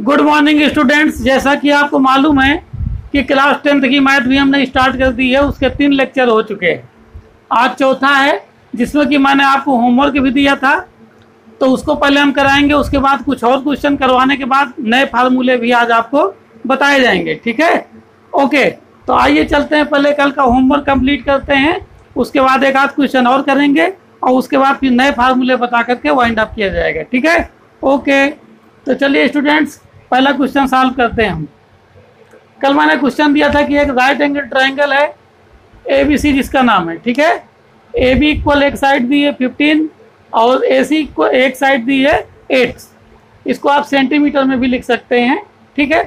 Good morning students. जैसा कि आपको मालूम है कि क्लास 10th की मैथ भी हमने स्टार्ट कर दी है। उसके 3 लेक्चर हो चुके हैं। आज चौथा है, जिसमें कि मैंने आपको होमवर्क भी दिया था, तो उसको पहले हम कराएंगे। उसके बाद कुछ और क्वेश्चन करवाने के बाद नए फार्मूले भी आज आपको बताए जाएंगे। ठीक है, ओके। तो आइए चलते हैं, पहले कल का होमवर्क कंप्लीट करते हैं, उसके बाद एक आध क्वेश्चन और करेंगे और उसके बाद फिर नए फार्मूले बता करके वाइंड अप किया जाएगा। ठीक है, ओके। तो चलिए स्टूडेंट्स, पहला क्वेश्चन सॉल्व करते हैं हम। कल मैंने क्वेश्चन दिया था कि एक राइट एंगल ट्रायंगल है ABC, जिसका नाम है, ठीक है, AB इक्वल एक साइड दी है 15 और AC इक्वल एक साइड दी है 8। इसको आप सेंटीमीटर में भी लिख सकते हैं। ठीक है,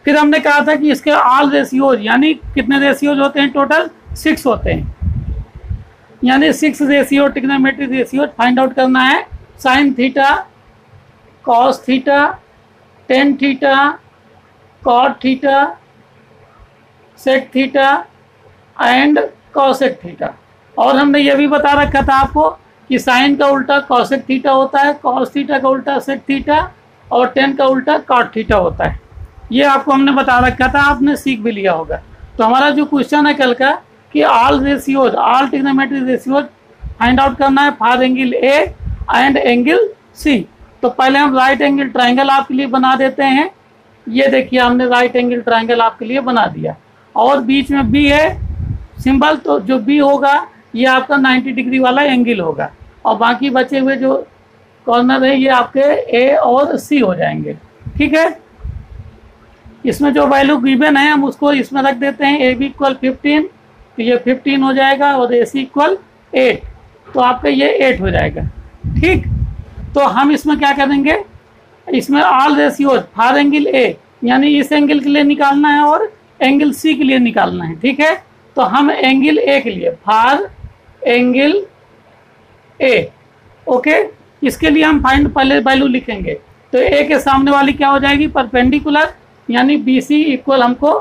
फिर हमने कहा था कि इसके ऑल रेशियोज, यानी कितने रेशियोज होते हैं, टोटल 6 होते हैं, यानी 6 ratio trigonometric ratios find out करना है। Sine theta, cos theta, tan theta, cot theta, sec theta and cosec theta. और हमने ये भी बता रखा था आपको कि साइन का उल्टा कॉसेक थीटा होता है, कॉस थीटा का उल्टा सेक थीटा और टेन का उल्टा कॉट थीटा होता है। ये आपको हमने बता रखा था, आपने सीख भी लिया होगा। तो हमारा जो क्वेश्चन है कल का कि all ratios, all trigonometric ratios find out करना है for angle A and angle C. तो पहले हम राइट एंगल ट्रायंगल आपके लिए बना देते हैं। ये देखिए, हमने राइट एंगल ट्रायंगल आपके लिए बना दिया और बीच में बी है सिंबल, तो जो बी होगा ये आपका 90 डिग्री वाला एंगल होगा और बाकी बचे हुए जो कॉर्नर है ये आपके ए और सी हो जाएंगे। ठीक है, इसमें जो वैल्यू गिवन है हम उसको इसमें रख देते हैं। ए बी इक्वल 15, तो ये 15 हो जाएगा और ए सी इक्वल 8, तो आपका ये 8 हो जाएगा। ठीक, तो हम इसमें क्या करेंगे, इसमें ऑल रेशियोज फॉर एंगल ए, यानी इस एंगल के लिए निकालना है और एंगल सी के लिए निकालना है। ठीक है, तो हम एंगल ए के लिए फॉर एंगल ए, ओके, इसके लिए हम फाइंड पहले वैल्यू लिखेंगे। तो ए के सामने वाली क्या हो जाएगी, परपेंडिकुलर, यानी BC इक्वल हमको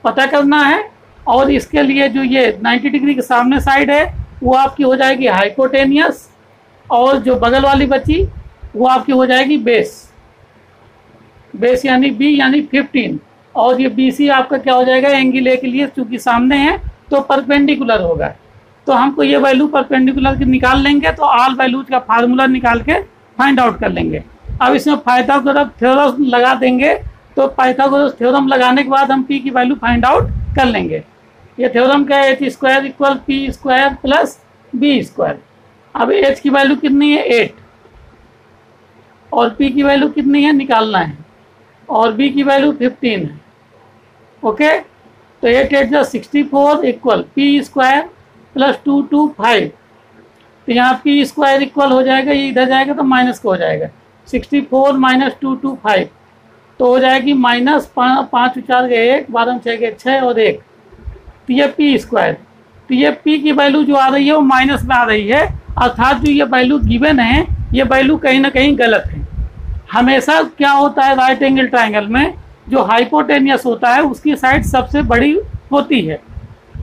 पता करना है। और इसके लिए जो ये 90 डिग्री के सामने साइड है वो आपकी हो जाएगी हाइपोटेनियस, और जो बगल वाली बची वो आपकी हो जाएगी बेस। बेस यानी B यानी 15, और ये BC आपका क्या हो जाएगा, एंगल ए के लिए चूंकि सामने है तो परपेंडिकुलर होगा। तो हमको ये वैल्यू परपेंडिकुलर की निकाल लेंगे, तो ऑल वैल्यूज का फार्मूला निकाल के फाइंड आउट कर लेंगे। अब इसमें पाइथागोरस थ्योरम लगा देंगे, तो पाइथागोरस थ्योरम लगाने के बाद हम P की वैल्यू फाइंड आउट कर लेंगे। ये थ्योरम क्या है, h² equal P² plus B²। अब h की वैल्यू कितनी है, 8, और P की वैल्यू कितनी है निकालना है, और B की वैल्यू 15 है। ओके, तो 8 8 जा 64 इक्वल P² प्लस 2 2 5। तो यहाँ P² इक्वल हो जाएगा, ये इधर जाएगा तो माइनस का हो जाएगा, 64 माइनस 2 2 5, तो हो जाएगी माइनस 5 4 के 1, 12 6 के 6 और 1, तो ये P²। तो ये P की वैल्यू जो आ रही है वो माइनस में आ रही है, अर्थात जो ये वैल्यू गिवन है ये वैल्यू कहीं ना कहीं गलत है। हमेशा क्या होता है, राइट एंगल ट्रायंगल में जो हाइपोटेनियस होता है उसकी साइड सबसे बड़ी होती है,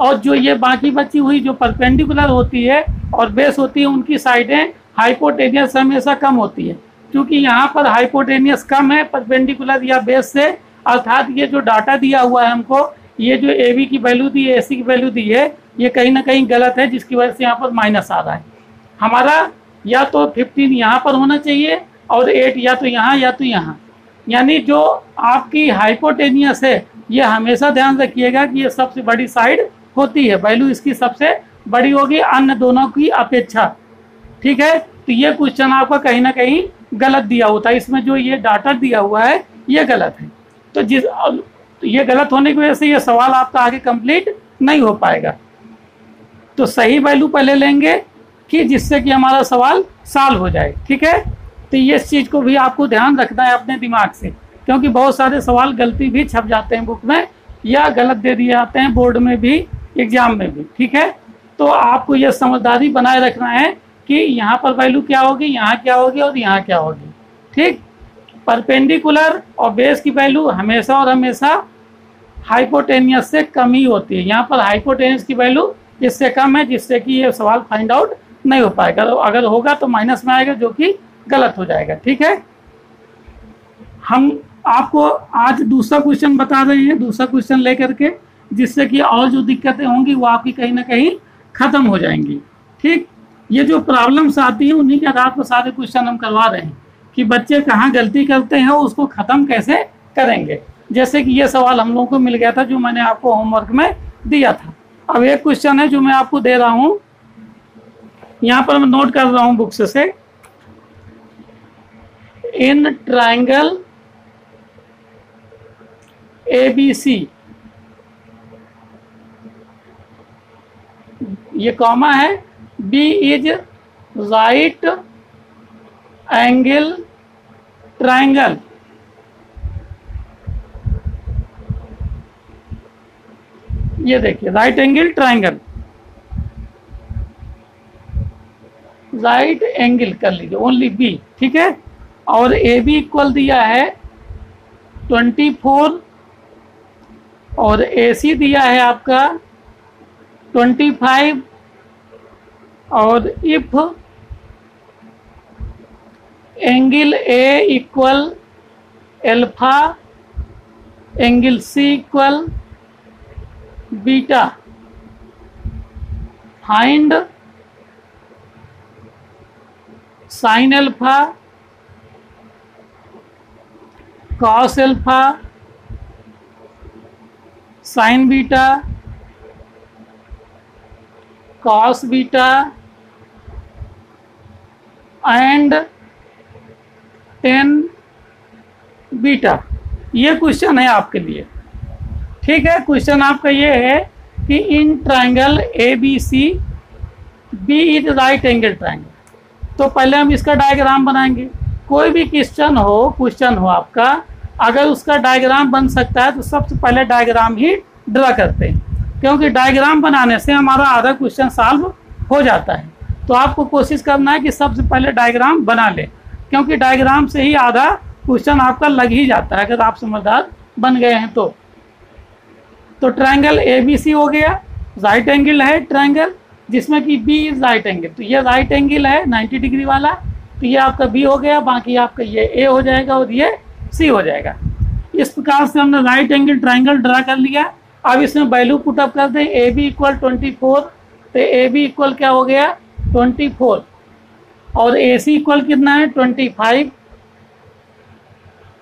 और जो ये बाकी बची हुई जो परपेंडिकुलर होती है और बेस होती है उनकी साइडें हाइपोटेनियस हमेशा कम होती है। क्योंकि यहाँ पर हाइपोटेनियस कम है परपेंडिकुलर या बेस से, अर्थात ये जो डाटा दिया हुआ है हमको, ये जो AB की वैल्यू दी है, AC की वैल्यू दी है, ये कहीं ना कहीं गलत है, जिसकी वजह से यहाँ पर माइनस आ रहा है। हमारा या तो 15 यहाँ पर होना चाहिए और 8 या तो यहाँ या तो यहाँ, यानी जो आपकी हाइपोटेनियस है ये हमेशा ध्यान रखिएगा कि ये सबसे बड़ी साइड होती है, वैल्यू इसकी सबसे बड़ी होगी अन्य दोनों की अपेक्षा। ठीक है, तो ये क्वेश्चन आपका कहीं ना कहीं गलत दिया होता है, इसमें जो ये डाटा दिया हुआ है ये गलत है। तो ये गलत होने की वजह से ये सवाल आपका आगे कंप्लीट नहीं हो पाएगा। तो सही वैल्यू पहले लेंगे कि जिससे कि हमारा सवाल सॉल्व हो जाए। ठीक है, तो ये चीज़ को भी आपको ध्यान रखना है अपने दिमाग से, क्योंकि बहुत सारे सवाल गलती भी छप जाते हैं बुक में या गलत दे दिए जाते हैं बोर्ड में भी, एग्जाम में भी। ठीक है, तो आपको ये समझदारी बनाए रखना है कि यहाँ पर वैल्यू क्या होगी, यहाँ क्या होगी और यहाँ क्या होगी। ठीक, परपेंडिकुलर और बेस की वैल्यू हमेशा और हमेशा हाइपोटेनियस से कम ही होती है। यहाँ पर हाइपोटेनियस की वैल्यू इससे कम है, जिससे कि ये सवाल फाइंड आउट नहीं हो पाएगा। अगर होगा तो माइनस में आएगा, जो कि गलत हो जाएगा। ठीक है, हम आपको आज दूसरा क्वेश्चन बता रहे हैं, दूसरा क्वेश्चन लेकर के, जिससे कि और जो दिक्कतें होंगी वो आपकी कहीं ना कहीं ख़त्म हो जाएंगी। ठीक, ये जो प्रॉब्लम्स आती हैं उन्हीं के आधार पर सारे क्वेश्चन हम करवा रहे हैं कि बच्चे कहाँ गलती करते हैं उसको ख़त्म कैसे करेंगे। जैसे कि ये सवाल हम लोगों को मिल गया था जो मैंने आपको होमवर्क में दिया था। अब एक क्वेश्चन है जो मैं आपको दे रहा हूँ, यहाँ पर मैं नोट कर रहा हूँ बुक्स से। इन ट्रायंगल ABC, ये कॉमा है, B is right angle triangle. ये देखिए right angle triangle, right angle कर लीजिए ओनली B, ठीक है। और AB इक्वल दिया है 24 और AC दिया है आपका 25। और if angle A equal alpha, angle C equal beta, find sine alpha, cos alpha, sign beta, cos beta and tan beta. ये क्वेश्चन है आपके लिए, ठीक है। क्वेश्चन आपका ये है कि in triangle ABC B is right angle triangle. तो पहले हम इसका डायग्राम बनाएंगे। कोई भी क्वेश्चन हो आपका, अगर उसका डायग्राम बन सकता है तो सबसे पहले डायग्राम ही ड्रा करते हैं, क्योंकि डायग्राम बनाने से हमारा आधा क्वेश्चन सॉल्व हो जाता है। तो आपको कोशिश करना है कि सबसे पहले डायग्राम बना लें, क्योंकि डायग्राम से ही आधा क्वेश्चन आपका लग ही जाता है अगर आप समझदार बन गए हैं तो। ट्रायंगल ABC हो गया, राइट एंगल है ट्रायंगल जिसमें कि B इज राइट एंगल। तो ये राइट एंगल है 90 डिग्री वाला, तो ये आपका B हो गया, बाकी आपका ये A हो जाएगा और ये C हो जाएगा। इस प्रकार से हमने राइट एंगल ट्रायंगल ड्रा कर लिया। अब इसमें वैल्यू पुटअप कर दें। AB इक्वल 24, तो AB इक्वल क्या हो गया 24, और AC इक्वल कितना है 25,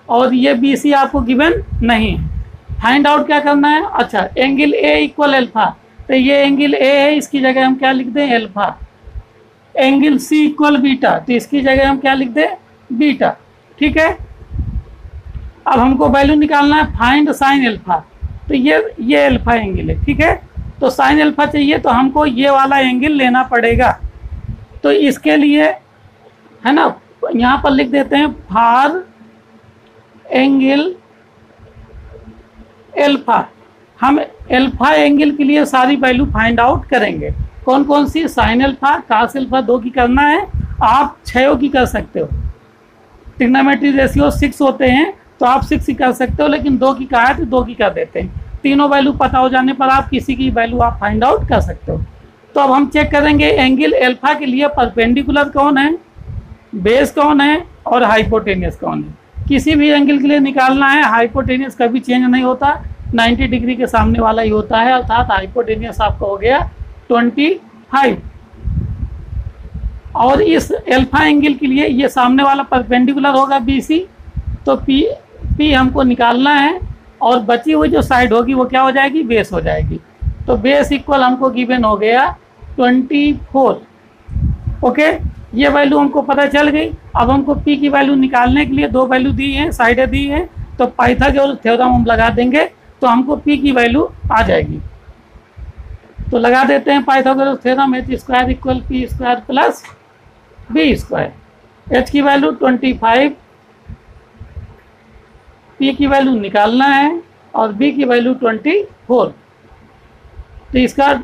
और ये BC आपको गिवन नहीं है। फाइंड आउट क्या करना है, अच्छा एंगल A इक्वल अल्फा, तो ये एंगल A है, इसकी जगह हम क्या लिख दें alpha. Angle C equal beta, तो इसकी जगह हम क्या लिख दें बीटा, ठीक है। अब हमको वैल्यू निकालना है फाइंड साइन अल्फा, तो ये अल्फा एंगल है, ठीक है। तो साइन अल्फा चाहिए तो हमको ये वाला एंगल लेना पड़ेगा। तो इसके लिए है ना, यहाँ पर लिख देते हैं फॉर एंगल अल्फा। हम अल्फा एंगल के लिए सारी वैल्यू फाइंड आउट करेंगे। कौन कौन सी, साइन अल्फा, कास अल्फा 2 की करना है, आप 6 की कर सकते हो। ट्रिग्नोमेट्री रेशियो 6 होते हैं तो आप 6 की कर सकते हो, लेकिन 2 की कहा है तो 2 की कर देते हैं। तीनों वैल्यू पता हो जाने पर आप किसी की वैल्यू आप फाइंड आउट कर सकते हो। तो अब हम चेक करेंगे एंगल अल्फा के लिए परपेंडिकुलर कौन है, बेस कौन है और हाइपोटेनियस कौन है। किसी भी एंगल के लिए निकालना है, हाइपोटेनियस कभी चेंज नहीं होता, 90 डिग्री के सामने वाला ही होता है, अर्थात हाइपोटेनियस आपका हो गया 25। और इस अल्फा एंगल के लिए ये सामने वाला परपेंडिकुलर होगा BC, तो P हमको निकालना है, और बची हुई जो साइड होगी वो क्या हो जाएगी, बेस हो जाएगी। तो बेस इक्वल हमको गिवन हो गया 24। ओके, ये वैल्यू हमको पता चल गई। अब हमको P की वैल्यू निकालने के लिए 2 वैल्यू दी हैं, साइडें दी हैं, तो पाइथागोरस थ्योरम हम लगा देंगे तो हमको P की वैल्यू आ जाएगी। तो लगा देते हैं Pythagoras theorem, h² equal P² plus B²। h की वैल्यू 25, P की वैल्यू निकालना है और B की वैल्यू 24। तो इसका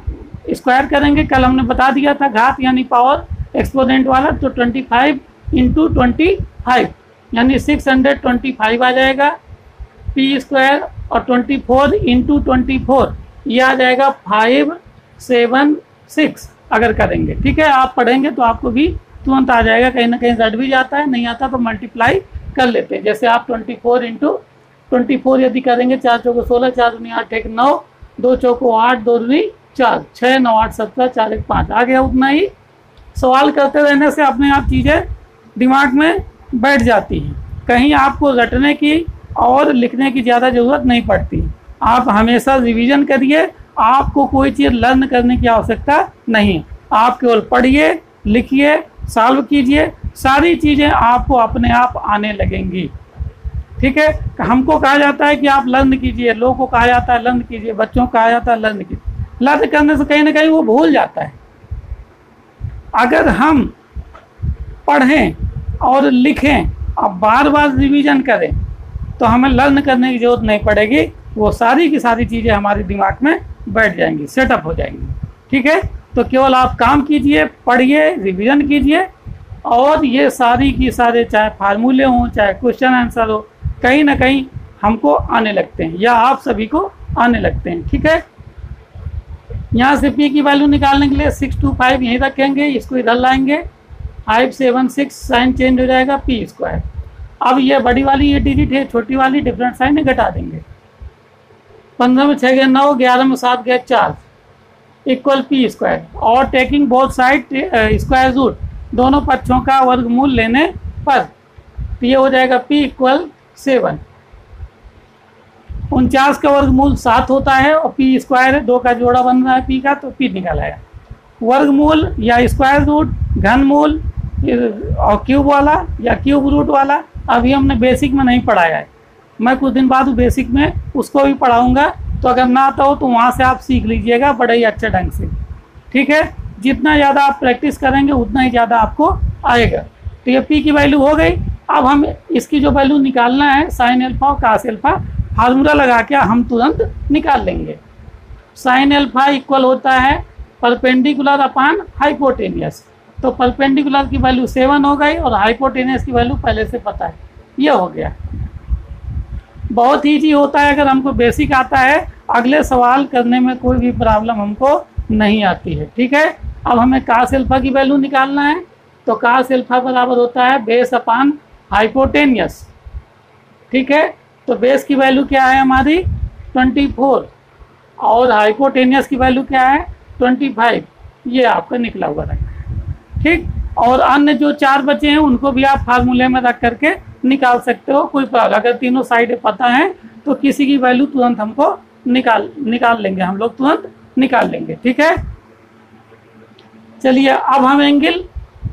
स्क्वायर करेंगे, कल हमने बता दिया था घात यानी पावर एक्सपोनेंट वाला, तो 25 × 25 यानी 625 आ जाएगा। P² और 24 × 24 ये आ जाएगा 576 अगर करेंगे, ठीक है। आप पढ़ेंगे तो आपको भी तुरंत आ जाएगा, कहीं ना कहीं रट भी जाता है, नहीं आता तो मल्टीप्लाई कर लेते हैं। जैसे आप 24 इंटू 24 यदि करेंगे, 4 चौको 16, 4 दूनी 8 1 9, 2 चौको 8, 2 दूनी 4, 6 9 8 17, 4 1 5, आ गया उतना ही। सवाल करते रहने से अपने आप चीज़ें दिमाग में बैठ जाती हैं, कहीं आपको रटने की और लिखने की ज़्यादा ज़रूरत नहीं पड़ती। आप हमेशा रिवीजन करिए, आपको कोई चीज़ लर्न करने की आवश्यकता नहीं, आप केवल पढ़िए, लिखिए, सॉल्व कीजिए, सारी चीज़ें आपको अपने आप आने लगेंगी। ठीक है, हमको कहा जाता है कि आप लर्न कीजिए, लोगों को कहा जाता है लर्न कीजिए, बच्चों को कहा जाता है लर्न कीजिए। लर्न करने से कहीं ना कहीं वो भूल जाता है। अगर हम पढ़ें और लिखें और बार बार रिवीजन करें तो हमें लर्न करने की जरूरत नहीं पड़ेगी, वो सारी की सारी चीज़ें हमारे दिमाग में बैठ जाएंगी, सेटअप हो जाएंगी। ठीक है, तो केवल आप काम कीजिए, पढ़िए, रिवीजन कीजिए, और ये सारी की सारे चाहे फार्मूले हों, चाहे क्वेश्चन आंसर हो, कहीं ना कहीं हमको आने लगते हैं या आप सभी को आने लगते हैं। ठीक है, यहाँ से पी की वैल्यू निकालने के लिए 625 यहीं रखेंगे, इसको इधर लाएंगे, 576 साइन चेंज हो जाएगा पी स्क्वायर। अब ये बड़ी वाली ये डिजिट है, छोटी वाली डिफरेंट साइन घटा देंगे। 15 में 6 गए 9, 11 में 7 गए 4 इक्वल पी स्क्वायर, और taking both side square root, दोनों पक्षों का वर्गमूल लेने पर तो ये हो जाएगा पी इक्वल 7। 49 का वर्गमूल 7 होता है और पी स्क्वायर है, 2 का जोड़ा बन रहा है पी का, तो पी निकाला है। वर्गमूल या स्क्वायर रूट, घनमूल और क्यूब वाला या क्यूब रूट वाला अभी हमने बेसिक में नहीं पढ़ाया है, मैं कुछ दिन बाद बेसिक में उसको भी पढ़ाऊंगा, तो अगर ना आता हो तो वहाँ से आप सीख लीजिएगा बड़े ही अच्छे ढंग से। ठीक है, जितना ज़्यादा आप प्रैक्टिस करेंगे उतना ही ज़्यादा आपको आएगा। तो ये पी की वैल्यू हो गई। अब हम इसकी जो वैल्यू निकालना है साइन एल्फा और कास एल्फा, फार्मूला लगा के हम तुरंत निकाल लेंगे। साइन एल्फा इक्वल होता है परपेंडिकुलर अपान हाइपोटेनियस, तो परपेंडिकुलर की वैल्यू 7 हो गई और हाइपोटेनियस की वैल्यू पहले से पता है, ये हो गया। बहुत ईजी होता है, अगर हमको बेसिक आता है अगले सवाल करने में कोई भी प्रॉब्लम हमको नहीं आती है। ठीक है, अब हमें कास एल्फा की वैल्यू निकालना है, तो कास एल्फा बराबर होता है बेस अपान हाइपोटेनियस। ठीक है, तो बेस की वैल्यू क्या है हमारी 24 और हाइपोटेनियस की वैल्यू क्या है 25, ये आपका निकला हुआ रहेगा। ठीक, और अन्य जो 4 बचे हैं उनको भी आप फार्मूले में रख करके निकाल सकते हो, कोई प्रॉब्लम, अगर तीनों साइड पता है तो किसी की वैल्यू तुरंत हमको निकाल लेंगे, हम लोग तुरंत निकाल लेंगे। ठीक है, चलिए अब हम एंगल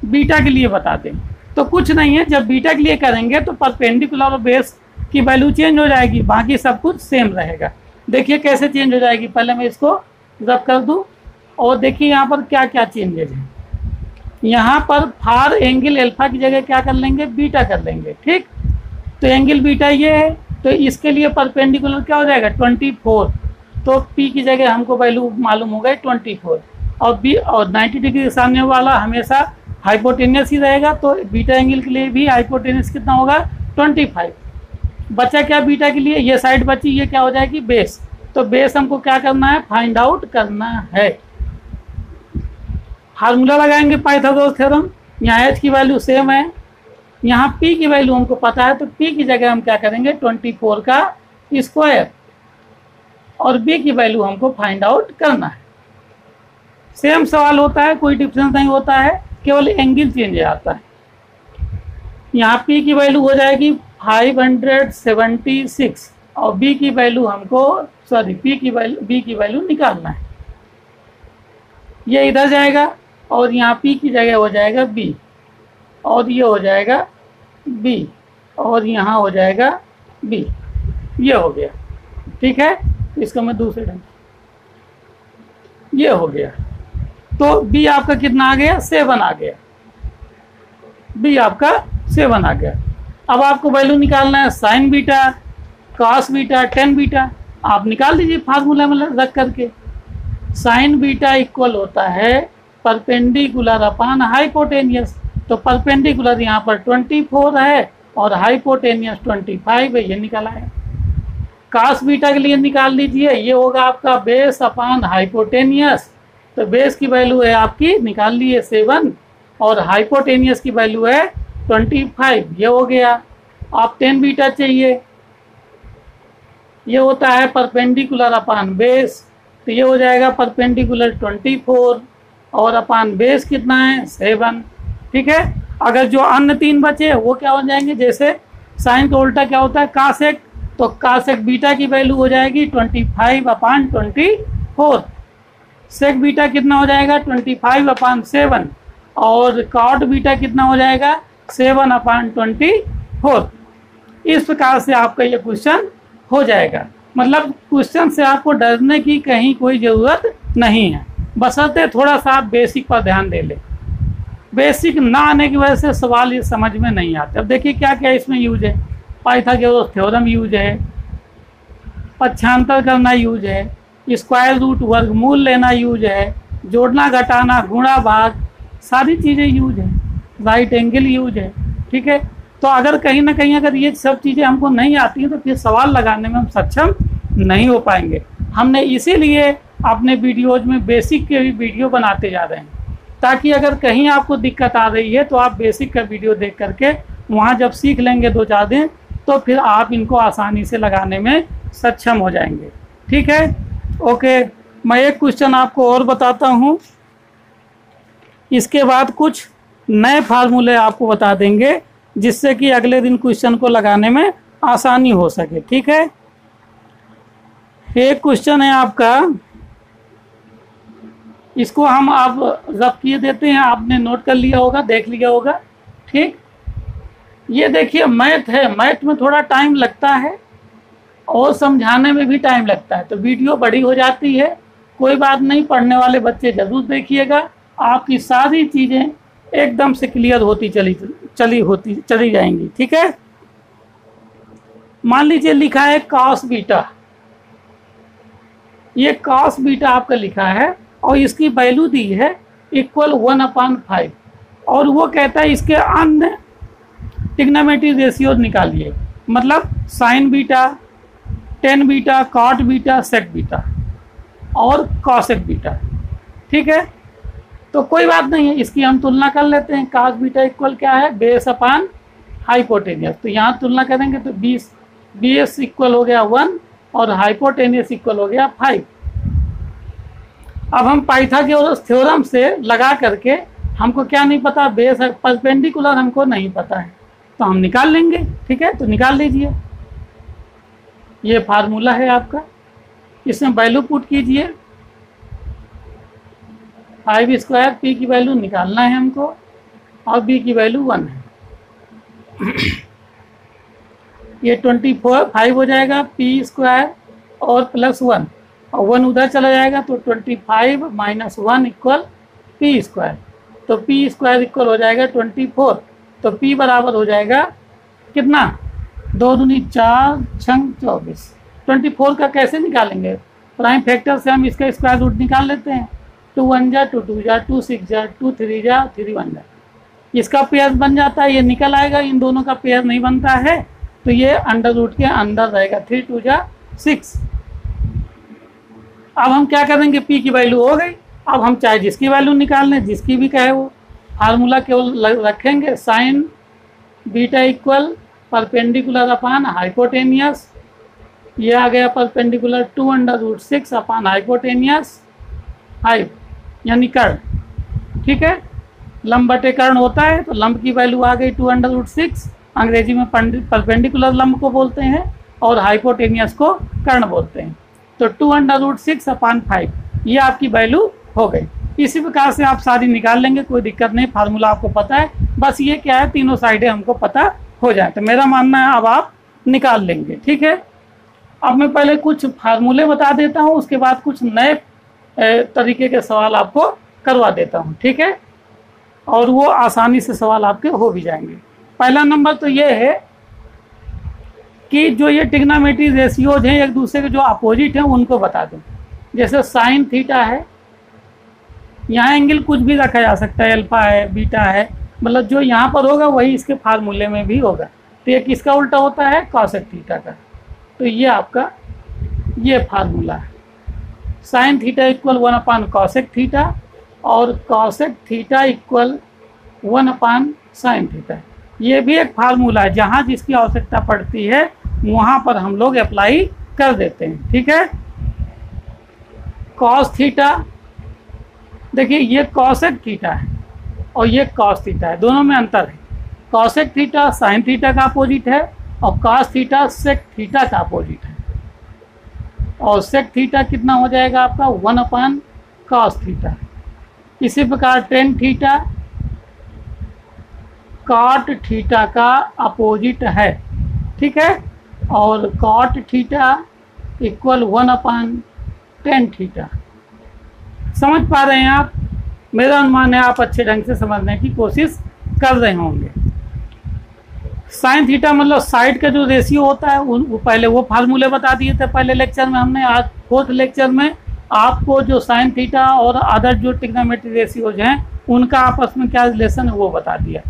बीटा के लिए बता दें। तो कुछ नहीं है, जब बीटा के लिए करेंगे तो परपेंडिकुलर और बेस की वैल्यू चेंज हो जाएगी, बाकी सब कुछ सेम रहेगा। देखिए कैसे चेंज हो जाएगी, पहले मैं इसको रब कर दूं और देखिए यहाँ पर क्या क्या चेंजेज है। यहाँ पर फार एंगल एल्फा की जगह क्या कर लेंगे, बीटा कर लेंगे। ठीक, तो एंगल बीटा ये है, तो इसके लिए परपेंडिकुलर क्या हो जाएगा 24, तो पी की जगह हमको वैल्यू मालूम हो गई 24, और बी और 90 डिग्री के सामने वाला हमेशा हाइपोटेनियस ही रहेगा, तो बीटा एंगल के लिए भी हाइपोटेनियस कितना होगा 25। बचा क्या बीटा के लिए, ये साइड बची, ये क्या हो जाएगी बेस, तो बेस हमको क्या करना है फाइंड आउट करना है। फार्मूला लगाएंगे पाइथागोरस थ्योरम, यहाँ एच की वैल्यू सेम है, यहाँ पी की वैल्यू हमको पता है, तो पी की जगह हम क्या करेंगे 24 का स्क्वायर, और बी की वैल्यू हमको फाइंड आउट करना है। सेम सवाल होता है, कोई डिफरेंस नहीं होता है, केवल एंगल चेंज आता है। यहाँ पी की वैल्यू हो जाएगी 576 और बी की वैल्यू हमको बी की वैल्यू निकालना है। ये इधर जाएगा और यहाँ पी की जगह हो जाएगा बी, और ये हो जाएगा बी, और यहाँ हो जाएगा बी, ये हो गया। ठीक है, इसको मैं दूसरे ढंग, ये हो गया, तो बी आपका कितना आ गया 7 आ गया, बी आपका 7 आ गया। अब आपको वैल्यू निकालना है sign beta, cos beta, tan beta, आप निकाल लीजिए फार्मूला में रख करके। साइन बीटा इक्वल होता है परपेंडिकुलर अपान हाइपोटेनियस, तो परपेंडिकुलर यहाँ पर 24 है और हाइपोटेनियस 25 है, ये निकाला है। कॉस बीटा के लिए निकाल लीजिए, ये होगा आपका बेस अपान हाइपोटेनियस, तो बेस की वैल्यू है आपकी निकाल लिए 7 और हाइपोटेनियस की वैल्यू है 25, ये हो गया। आप टेन बीटा चाहिए, ये होता है परपेंडिकुलर अपान बेस, तो ये हो जाएगा परपेंडिकुलर 24 और अपान बेस कितना है 7। ठीक है, अगर जो अन्य तीन बचे वो क्या हो जाएंगे, जैसे साइन का उल्टा क्या होता है कासेक, तो कासेक बीटा की वैल्यू हो जाएगी 25 अपान 24, सेक बीटा कितना हो जाएगा 25 अपान 7 और कॉट बीटा कितना हो जाएगा 7 अपान 24। इस प्रकार से आपका ये क्वेश्चन हो जाएगा। मतलब क्वेश्चन से आपको डरने की कहीं कोई ज़रूरत नहीं है, बशर्ते थोड़ा सा आप बेसिक पर ध्यान दे लें। बेसिक ना आने की वजह से सवाल ये समझ में नहीं आते। अब देखिए क्या क्या इसमें यूज है, पाइथागोरस थ्योरम यूज है, पक्षांतर करना यूज है, स्क्वायर रूट वर्गमूल लेना यूज है, जोड़ना घटाना गुणा भाग सारी चीज़ें यूज है, राइट एंगल यूज है। ठीक है, तो अगर कहीं ना कहीं अगर ये सब चीज़ें हमको नहीं आती हैं तो फिर सवाल लगाने में हम सक्षम नहीं हो पाएंगे। हमने इसीलिए अपने वीडियोज में बेसिक के भी वीडियो बनाते जा रहे हैं, ताकि अगर कहीं आपको दिक्कत आ रही है तो आप बेसिक का वीडियो देख करके वहाँ जब सीख लेंगे 2-4 दिन तो फिर आप इनको आसानी से लगाने में सक्षम हो जाएंगे। ठीक है, ओके। मैं एक क्वेश्चन आपको और बताता हूँ, इसके बाद कुछ नए फार्मूले आपको बता देंगे जिससे कि अगले दिन क्वेश्चन को लगाने में आसानी हो सके। ठीक है, एक क्वेश्चन है आपका, इसको हम आप जब किए देते हैं, आपने नोट कर लिया होगा, देख लिया होगा। ठीक, ये देखिए मैथ है, मैथ में थोड़ा टाइम लगता है और समझाने में भी टाइम लगता है, तो वीडियो बड़ी हो जाती है। कोई बात नहीं, पढ़ने वाले बच्चे जरूर देखिएगा, आपकी सारी चीज़ें एकदम से क्लियर होती चली जाएंगी। ठीक है, मान लीजिए लिखा है कॉस बीटा, ये कॉस बीटा आपका लिखा है और इसकी वैल्यू दी है इक्वल 1/5 और वो कहता है इसके अन्य ट्रिग्नोमेट्री रेशियो निकालिए, मतलब sine beta, tan beta, cot beta, sec beta और कॉसेक बीटा। ठीक है, तो कोई बात नहीं है, इसकी हम तुलना कर लेते हैं। कॉस बीटा इक्वल क्या है बेस अपान हाइपोटेनियस, तो यहाँ तुलना करेंगे तो बेस इक्वल हो गया 1 और हाइपोटेनियस इक्वल हो गया 5। अब हम पाइथागोरस थ्योरम से लगा करके, हमको क्या नहीं पता, बेस है, परपेंडिकुलर हमको नहीं पता है, तो हम निकाल लेंगे। ठीक है, तो निकाल लीजिए, ये फार्मूला है आपका, इसमें वैल्यू पुट कीजिए, 5 स्क्वायर पी की वैल्यू निकालना है हमको और बी की वैल्यू 1 है। ये 5 हो जाएगा पी स्क्वायर और प्लस 1 और 1 उधर चला जाएगा, तो 25 माइनस 1 इक्वल पी स्क्वायर, तो पी स्क्वायर इक्वल हो जाएगा 24, तो पी बराबर हो जाएगा कितना 2 दूनी 4 6 24। 24 का कैसे निकालेंगे, प्राइम फैक्टर से हम इसका स्क्वायर रूट निकाल लेते हैं, 2 1 जा 2 2 जा 2 6 जा 2 3 जा 3 1 जा, इसका पेयर बन जाता है, ये निकल आएगा। इन दोनों का पेयर नहीं बनता है तो ये अंडर रूट के अंदर रहेगा, 3 2 जा 6। अब हम क्या करेंगे, पी की वैल्यू हो गई, अब हम चाहे जिसकी वैल्यू निकाल लें, जिसकी भी कहे वो फार्मूला केवल रखेंगे, साइन बीटा इक्वल परपेंडिकुलर अपान हाइपोटेनियस, ये आ गया परपेंडिकुलर 2√6 अपान हाइपोटेनियस 5 यानी कर्ण। ठीक है, लंब बटे कर्ण होता है, तो लंब की वैल्यू आ गई 2√6, अंग्रेजी में परपेंडिकुलर लंब को बोलते हैं और हाइपोटेनियस को कर्ण बोलते हैं, तो 2√6 अपान 5 ये आपकी वैल्यू हो गई। इसी प्रकार से आप सारी निकाल लेंगे, कोई दिक्कत नहीं, फार्मूला आपको पता है, बस ये क्या है तीनों साइडें हमको पता हो जाए, तो मेरा मानना है अब आप निकाल लेंगे। ठीक है, अब मैं पहले कुछ फार्मूले बता देता हूँ, उसके बाद कुछ नए तरीके के सवाल आपको करवा देता हूँ। ठीक है, और वो आसानी से सवाल आपके हो भी जाएंगे। पहला नंबर तो ये है कि जो ये ट्रिग्नोमेट्री रेशियोज हैं एक दूसरे के जो अपोजिट हैं उनको बता दें। जैसे साइन थीटा है, यहाँ एंगल कुछ भी रखा जा सकता है, अल्फा है, बीटा है, मतलब जो यहाँ पर होगा वही इसके फार्मूले में भी होगा। तो ये किसका उल्टा होता है, कॉसेक थीटा का। तो ये आपका ये फार्मूला है, साइन थीटा इक्वल 1 अपान कॉसेक थीटा और कॉसेक थीटा इक्वल 1 अपान साइन थीटा। ये भी एक फार्मूला है, जहाँ जिसकी आवश्यकता पड़ती है वहाँ पर हम लोग अप्लाई कर देते हैं। ठीक है, कॉस थीटा, देखिए ये कॉसेक थीटा है और ये कॉस थीटा है, दोनों में अंतर है। कॉसेक थीटा साइन थीटा का अपोजिट है और कॉस थीटा सेक थीटा का अपोजिट है। और सेक थीटा कितना हो जाएगा आपका 1 कॉस थीटा। इसी प्रकार टेन थीटा कॉट थीटा का अपोजिट है। ठीक है, और cot theta equal 1/tan theta. समझ पा रहे हैं आप? मेरा अनुमान है आप अच्छे ढंग से समझने की कोशिश कर रहे होंगे। साइन थीटा मतलब साइड का जो रेशियो होता है वो पहले वो फार्मूले बता दिए थे पहले लेक्चर में हमने। आज फोर्थ लेक्चर में आपको जो साइन थीटा और अदर जो ट्रिग्नोमेट्री रेशियोज हैं उनका आपस में क्या रिलेशन है वो बता दिया,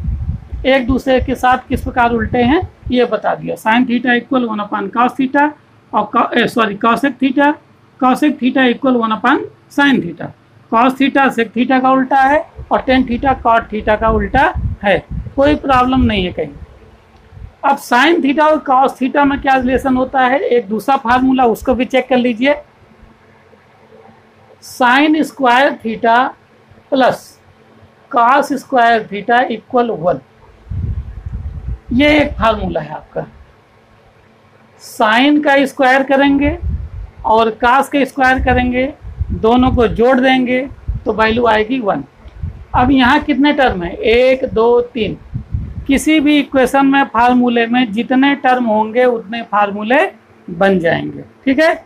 एक दूसरे के साथ किस प्रकार उल्टे हैं ये बता दिया। Sine theta equal 1 cos theta और sorry cosec theta equal 1 sin theta. Cos theta sec theta का उल्टा है और टेन थीटा कॉट थीटा का उल्टा है, कोई प्रॉब्लम नहीं है कहीं। अब साइन थीटा और कॉस थीटा में क्या रिलेशन होता है, एक दूसरा फार्मूला उसको भी चेक कर लीजिए। Sign square theta plus cos square theta equal 1, ये एक फार्मूला है आपका। साइन का स्क्वायर करेंगे और कॉस का स्क्वायर करेंगे, दोनों को जोड़ देंगे तो वैल्यू आएगी 1। अब यहाँ कितने टर्म है, 1 2 3। किसी भी इक्वेशन में फार्मूले में जितने टर्म होंगे उतने फार्मूले बन जाएंगे। ठीक है,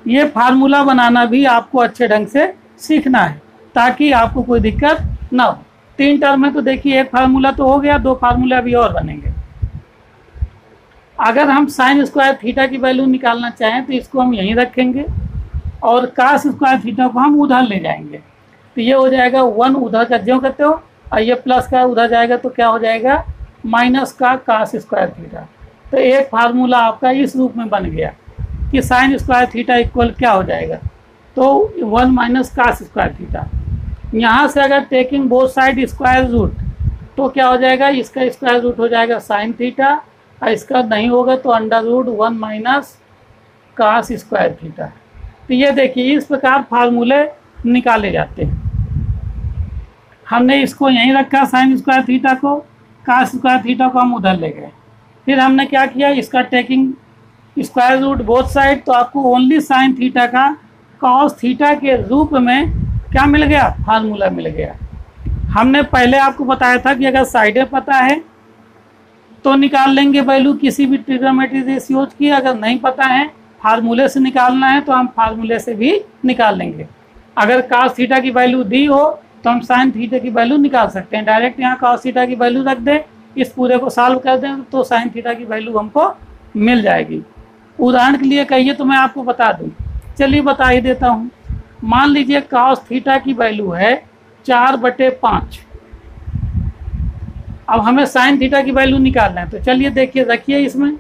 ये फार्मूला बनाना भी आपको अच्छे ढंग से सीखना है ताकि आपको कोई दिक्कत ना हो। 3 टर्म है तो देखिए एक फार्मूला तो हो गया, 2 फार्मूले अभी और बनेंगे। अगर हम साइन स्क्वायर थीटा की वैल्यू निकालना चाहें तो इसको हम यहीं रखेंगे और कास स्क्वायर थीटा को हम उधर ले जाएंगे, तो ये हो जाएगा 1 उधर का ज्यों करते हो और ये प्लस का उधर जाएगा तो क्या हो जाएगा माइनस का कास स्क्वायर थीटा। तो एक फार्मूला आपका इस रूप में बन गया कि साइन स्क्वायर थीटा इक्वल क्या हो जाएगा, तो 1 - कास स्क्वायर थीटा। यहाँ से अगर taking both side square root तो क्या हो जाएगा, इसका स्क्वायर रूट हो जाएगा साइन थीटा और इसका नहीं होगा तो √1 - कास स्क्वायर थीटा। तो ये देखिए इस प्रकार फार्मूले निकाले जाते हैं। हमने इसको यहीं रखा साइन स्क्वायर थीटा को, कास स्क्वायर थीटा को हम उधर ले गए। फिर हमने क्या किया, इसका taking square root both side, तो आपको ओनली साइन थीटा का कॉस थीटा के रूप में क्या मिल गया, फार्मूला मिल गया। हमने पहले आपको बताया था कि अगर साइडें पता है तो निकाल लेंगे वैल्यू किसी भी ट्रिग्नोमेट्री रेशियोज की, अगर नहीं पता है फार्मूले से निकालना है तो हम फार्मूले से भी निकाल लेंगे। अगर cos थीटा की वैल्यू दी हो तो हम sin थीटा की वैल्यू निकाल सकते हैं। डायरेक्ट यहाँ cos थीटा की वैल्यू रख दें, इस पूरे को सॉल्व कर दें तो sin थीटा की वैल्यू हमको मिल जाएगी। उदाहरण के लिए कहिए तो मैं आपको बता दूं, चलिए बता ही देता हूँ। मान लीजिए cos थीटा की वैल्यू है 4/5। अब हमें sin थीटा की वैल्यू निकालना है तो चलिए देखिए रखिए इसमें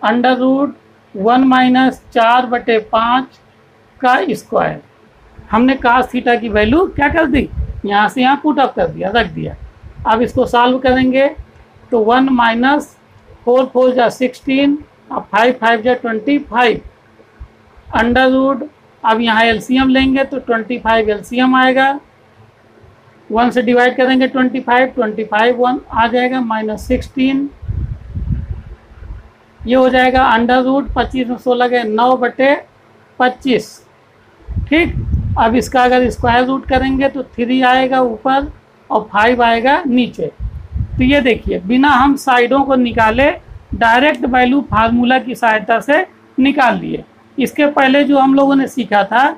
√1 - 4/5 का स्क्वायर। हमने cos थीटा की वैल्यू क्या कर दी, यहाँ से यहाँ पुट अप कर दिया, रख दिया। अब इसको सॉल्व करेंगे तो 1 - 4 4 जा 16 और 5 5 जा 25 √ अब यहाँ एलसीएम लेंगे तो 25 एलसीएम आएगा, 1 से डिवाइड करेंगे 25 1 आ जाएगा -16, ये हो जाएगा √25 में 16 गए 9/25। ठीक, अब इसका अगर स्क्वायर रूट करेंगे तो 3 आएगा ऊपर और 5 आएगा नीचे। तो ये देखिए बिना हम साइडों को निकाले डायरेक्ट वैल्यू फार्मूला की सहायता से निकाल लिए। इसके पहले जो हम लोगों ने सीखा था,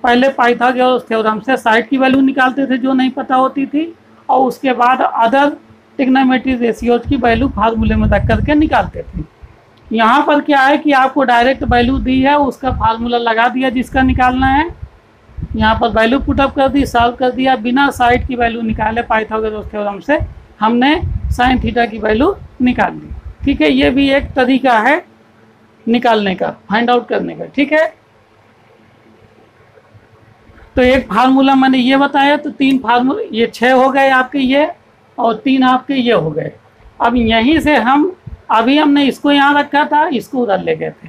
पहले पाइथागोरस थ्योरम से साइड की वैल्यू निकालते थे जो नहीं पता होती थी, और उसके बाद अदर ट्रिग्नोमेट्री रेशियोज की वैल्यू फार्मूले में रख करके निकालते थे। यहाँ पर क्या है कि आपको डायरेक्ट वैल्यू दी है, उसका फार्मूला लगा दिया जिसका निकालना है, यहाँ पर वैल्यू पुटअप कर दी, सॉल्व कर दिया, बिना साइड की वैल्यू निकाले पाइथागोरस थ्योरम से हमने साइन थीटा की वैल्यू निकाल ली। ठीक है, ये भी एक तरीका है निकालने का, फाइंड आउट करने का। ठीक है, तो एक फार्मूला मैंने ये बताया, तो 3 फार्मूला, ये 6 हो गए आपके ये, और 3 आपके ये हो गए। अब यहीं से हम अभी हमने इसको यहाँ रखा था, इसको उधर ले गए थे।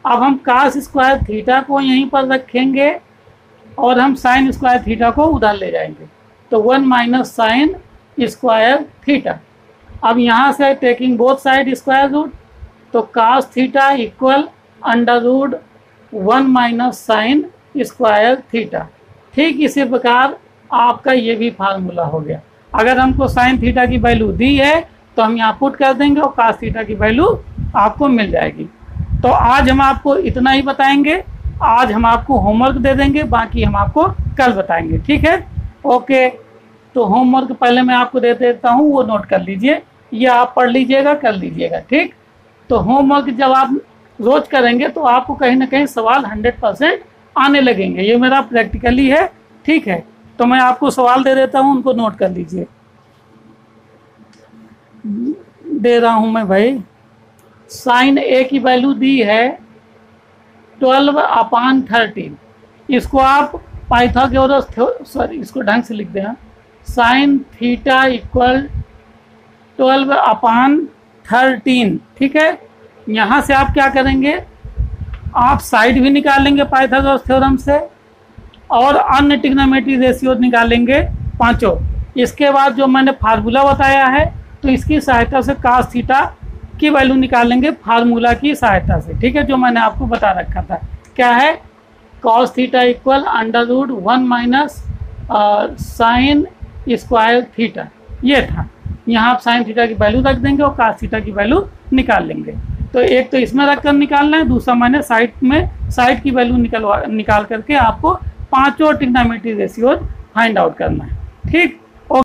अब हम cos स्क्वायर थीटा को यहीं पर रखेंगे और हम sin स्क्वायर थीटा को उधर ले जाएंगे, तो 1 माइनस साइन स्क्वायर थीटा। अब यहाँ से taking both side square root, तो cos theta equal under root 1 minus sine square theta. ठीक इसी प्रकार आपका ये भी फार्मूला हो गया। अगर हमको साइन थीटा की वैल्यू दी है तो हम यहाँ पुट कर देंगे और cos थीटा की वैल्यू आपको मिल जाएगी। तो आज हम आपको इतना ही बताएंगे। आज हम आपको होमवर्क दे देंगे, बाकी हम आपको कल बताएंगे, ठीक है। ओके, तो होमवर्क पहले मैं आपको दे देता हूँ, वो नोट कर लीजिए, ये आप पढ़ लीजिएगा, कर लीजिएगा, ठीक। तो होमवर्क जब आप रोज करेंगे तो आपको कहीं ना कहीं सवाल 100% आने लगेंगे। ये मेरा प्रैक्टिकली है, ठीक है। तो मैं आपको सवाल दे देता हूँ, उनको नोट कर लीजिए। दे रहा हूँ मैं भाई। साइन ए की वैल्यू दी है 12/13। इसको आप पाइथागोरस, सॉरी इसको ढंग से लिख दें, साइन थीटा इक्वल 12/13, ठीक है। यहाँ से आप क्या करेंगे, आप साइड भी निकालेंगे पाइथागोरस थ्योरम से और अन्य ट्रिग्नोमेट्री रेशियो निकालेंगे पांचों। इसके बाद जो मैंने फार्मूला बताया है तो इसकी सहायता से cos थीटा की वैल्यू निकालेंगे फार्मूला की सहायता से, ठीक है, जो मैंने आपको बता रखा था। क्या है, cos theta equal under root 1 minus sine square theta, ये था। यहाँ आप साइन थीटा की वैल्यू रख देंगे और cos थीटा की वैल्यू निकाल लेंगे। तो एक तो इसमें रखकर निकालना है, दूसरा मैंने साइड की वैल्यू निकाल करके आपको पांचों ट्रिग्नोमेट्री रेशियोज फाइंड आउट करना है, ठीक।